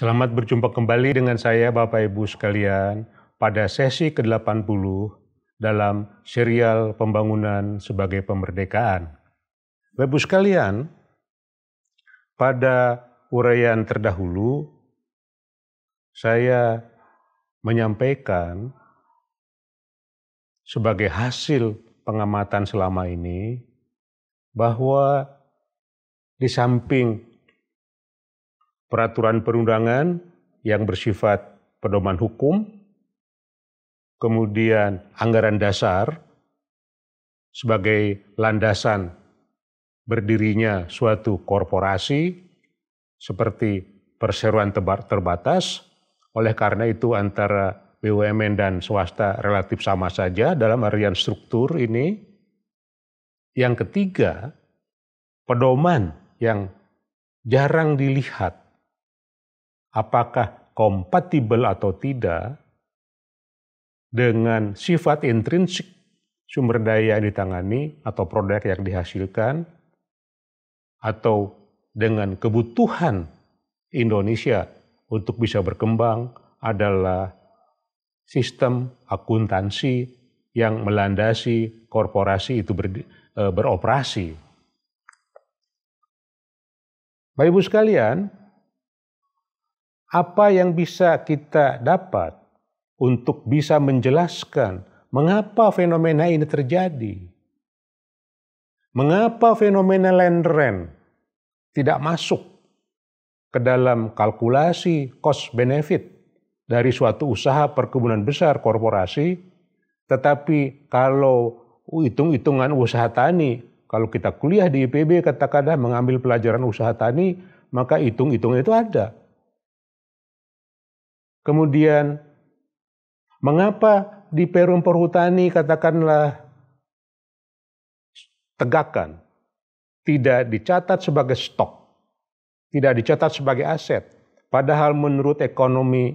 Selamat berjumpa kembali dengan saya Bapak Ibu sekalian pada sesi ke-80 dalam serial pembangunan sebagai pemerdekaan. Bapak Ibu sekalian, pada uraian terdahulu saya menyampaikan sebagai hasil pengamatan selama ini bahwa di samping peraturan perundangan yang bersifat pedoman hukum, kemudian anggaran dasar sebagai landasan berdirinya suatu korporasi seperti perseroan terbatas. Oleh karena itu antara BUMN dan swasta relatif sama saja dalam artian struktur ini. Yang ketiga, pedoman yang jarang dilihat apakah kompatibel atau tidak dengan sifat intrinsik sumber daya yang ditangani atau produk yang dihasilkan atau dengan kebutuhan Indonesia untuk bisa berkembang adalah sistem akuntansi yang melandasi korporasi itu beroperasi. Bapak Ibu sekalian, apa yang bisa kita dapat untuk bisa menjelaskan mengapa fenomena ini terjadi? Mengapa fenomena land rent tidak masuk ke dalam kalkulasi cost benefit dari suatu usaha perkebunan besar korporasi, tetapi kalau hitung-hitungan usaha tani, kalau kita kuliah di IPB katakanlah mengambil pelajaran usaha tani, maka hitung-hitungan itu ada. Kemudian, mengapa di Perum Perhutani katakanlah tegakan tidak dicatat sebagai stok, tidak dicatat sebagai aset, padahal menurut ekonomi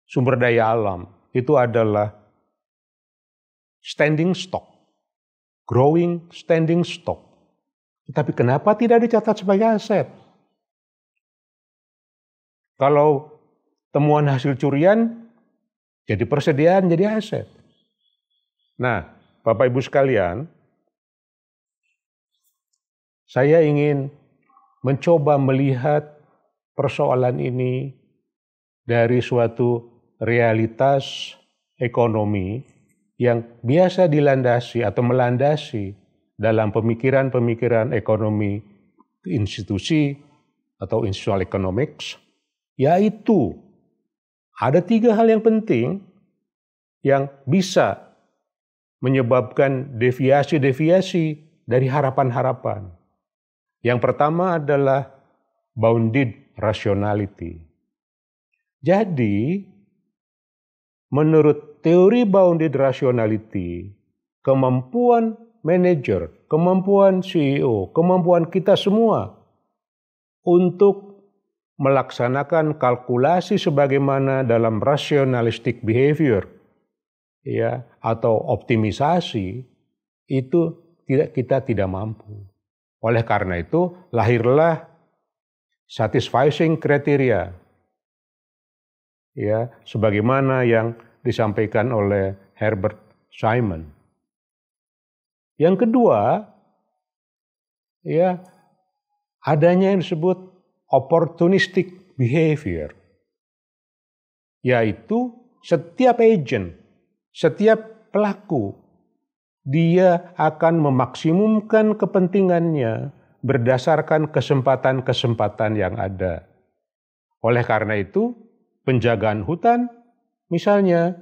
sumber daya alam itu adalah standing stock, growing standing stock. Tetapi kenapa tidak dicatat sebagai aset? Kalau temuan hasil curian jadi persediaan, jadi aset. Nah, Bapak Ibu sekalian, saya ingin mencoba melihat persoalan ini dari suatu realitas ekonomi yang biasa dilandasi atau melandasi dalam pemikiran-pemikiran ekonomi institusi atau institutional economics, yaitu ada 3 hal yang penting yang bisa menyebabkan deviasi-deviasi dari harapan-harapan. Yang pertama adalah bounded rationality. Jadi, menurut teori bounded rationality, kemampuan manajer, kemampuan CEO, kemampuan kita semua untuk melaksanakan kalkulasi sebagaimana dalam rationalistic behavior ya atau optimisasi itu kita tidak mampu. Oleh karena itu lahirlah satisficing criteria ya sebagaimana yang disampaikan oleh Herbert Simon. Yang kedua ya adanya yang disebut opportunistic behavior, yaitu setiap agent, setiap pelaku, dia akan memaksimumkan kepentingannya berdasarkan kesempatan-kesempatan yang ada. Oleh karena itu, penjagaan hutan misalnya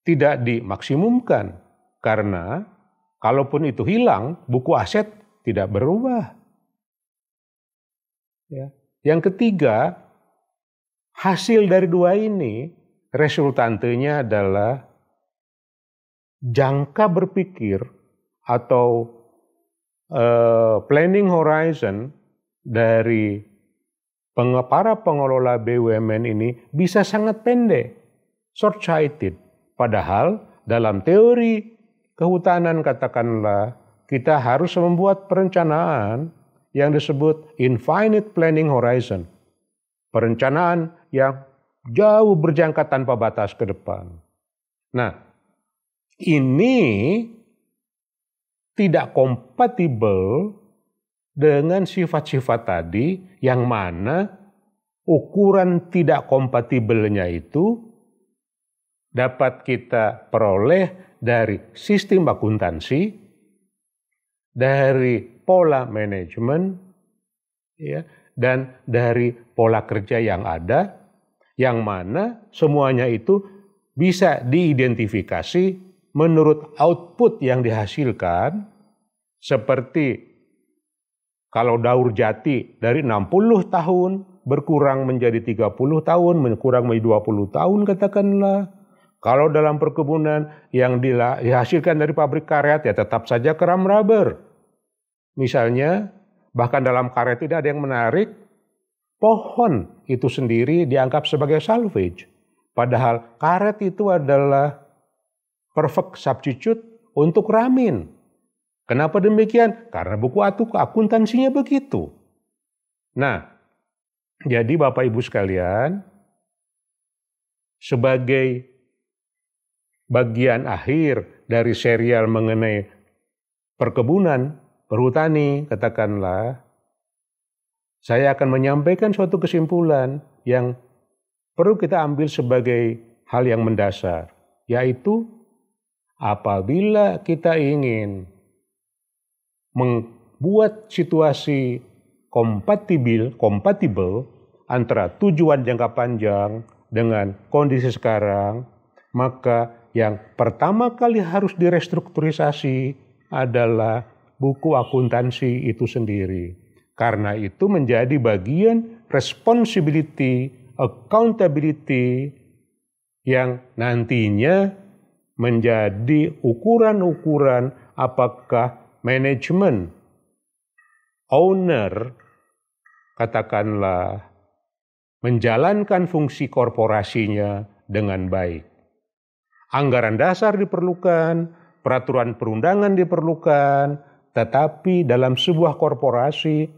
tidak dimaksimumkan karena kalaupun itu hilang, buku aset tidak berubah. Ya. Yang ketiga, hasil dari 2 ini resultantenya adalah jangka berpikir atau planning horizon dari para pengelola BUMN ini bisa sangat pendek, short-sighted. Padahal dalam teori kehutanan katakanlah kita harus membuat perencanaan yang disebut infinite planning horizon. perencanaan yang jauh berjangka tanpa batas ke depan. Nah, ini tidak kompatibel dengan sifat-sifat tadi yang mana ukuran tidak kompatibelnya itu dapat kita peroleh dari sistem akuntansi, dari pola manajemen, ya, dan dari pola kerja yang ada, yang mana semuanya itu bisa diidentifikasi menurut output yang dihasilkan, seperti kalau daur jati dari 60 tahun berkurang menjadi 30 tahun, berkurang menjadi 20 tahun katakanlah. Kalau dalam perkebunan yang dihasilkan dari pabrik karet ya tetap saja keram rubber. Misalnya, bahkan dalam karet tidak ada yang menarik, pohon itu sendiri dianggap sebagai salvage. Padahal karet itu adalah perfect substitute untuk ramin. Kenapa demikian? Karena buku akuntansinya begitu. Nah, jadi Bapak Ibu sekalian, sebagai bagian akhir dari serial mengenai perkebunan, perhutani, katakanlah, saya akan menyampaikan suatu kesimpulan yang perlu kita ambil sebagai hal yang mendasar, yaitu apabila kita ingin membuat situasi kompatibel antara tujuan jangka panjang dengan kondisi sekarang, maka yang pertama kali harus direstrukturisasi adalah buku akuntansi itu sendiri. Karena itu menjadi bagian responsibility, accountability yang nantinya menjadi ukuran-ukuran apakah manajemen, owner, katakanlah, menjalankan fungsi korporasinya dengan baik. Anggaran dasar diperlukan, peraturan perundangan diperlukan, tetapi dalam sebuah korporasi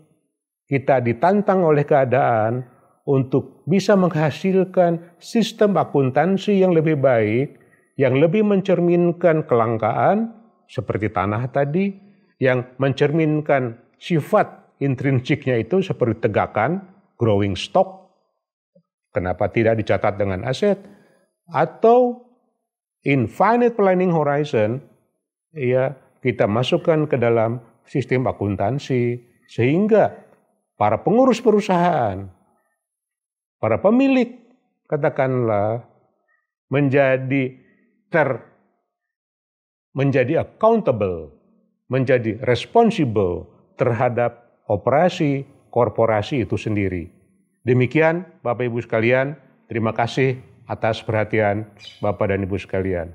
kita ditantang oleh keadaan untuk bisa menghasilkan sistem akuntansi yang lebih baik, yang lebih mencerminkan kelangkaan seperti tanah tadi, yang mencerminkan sifat intrinsiknya itu seperti tegakan, growing stock, kenapa tidak dicatat dengan aset, atau infinite planning horizon, ya kita masukkan ke dalam sistem akuntansi sehingga para pengurus perusahaan, para pemilik, katakanlah, menjadi accountable, menjadi responsible terhadap operasi korporasi itu sendiri. Demikian Bapak Ibu sekalian, terima kasih atas perhatian Bapak dan Ibu sekalian.